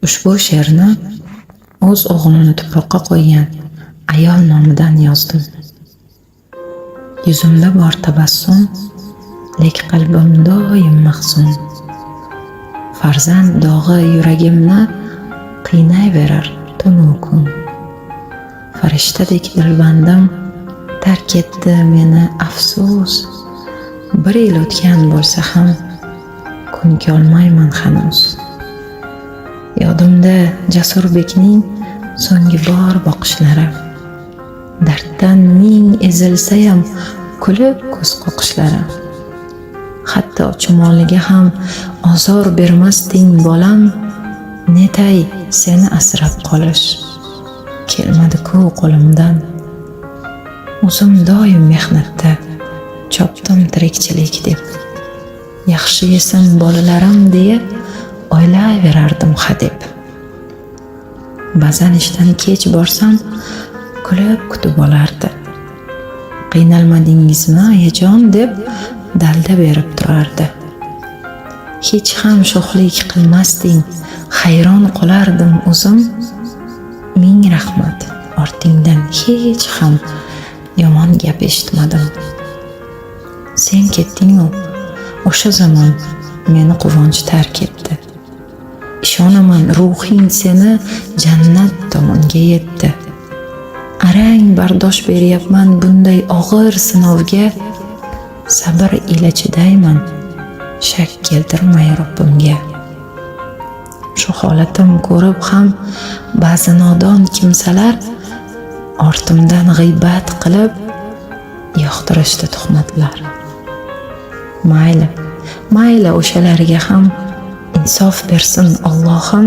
Ushbu she'rni o'z o'g'lini tuproqqa qo'ygan ayol nomidan yozdim. Yuzimda bor tabassum, lek qalbim doim mahzun. Farzand dog'i yuragimni qiynayverar tunu kun. Farishtadek dilbandim tark etdi meni afsus. Bir yil o'tgan bo'lsa ham ko'nikolmayman hanuz. Yodimda Jasurbekning so'nggi bor boqishlari, darddan ming ezilsayam kulib ko'z qoqishlari. Hatto chumoliga ham ozor bermasding bolam, netay seni asrab qolish kelmadi-ku qo'limdan. O'zim doim mehnatda chopdim tirikchilik deb, yaxshi yesin bolalarim deya o'ylayverardim hadeb. Ba'zan ishdan kech borsam kulib kutib olardi. Qiynalmadingizmi ayajon deb dalda berib turardi. Hech ham sho'xlik qilmasding, hayron qolardim o'zim. Ming rahmat, ortingdan hech ham yomon gap eshitmadim. Sen ketding-u, o'sha zamon meni quvonch tark etdi. Ishonaman ruhing seni jannat tomonga yetdi. Arang bardosh beryapman bunday og'ir sinovga, sabr ila chidayman, shak keltirmay Robbimga. Shu holatim ko'rib ham ba'zi nodon kimsalar ortimdan g'iybat qilib yoqtirishdi tuhmatlar. Mayli o'shalarga ham insof bersin Allohim,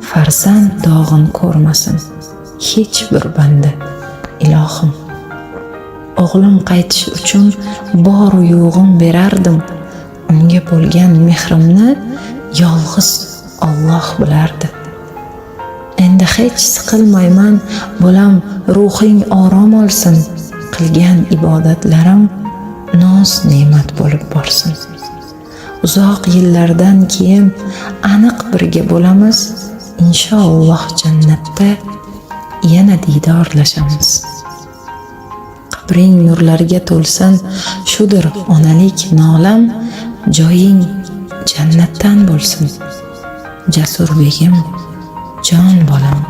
farzand dog'in ko'rmasin hech bir banda ilohim. O'g'lim qaytish uchun bor yo'g'im berardim, unga bo'lgan mehrimni yolg'iz Alloh bilardi. Endi hech siqilmayman bolam, ruhing orom olsin, qilgan ibodatlarim noz ne'mat bo'lib borsin. Uzoq yillardan keyin aniq birga bo'lamiz, inshaalloh jannatda yana diydorlashamiz. Qabring nurlarga to'lsin, shudir onalik nolam, joying jannatdan bo'lsin. Jasurbegim, jon bolam.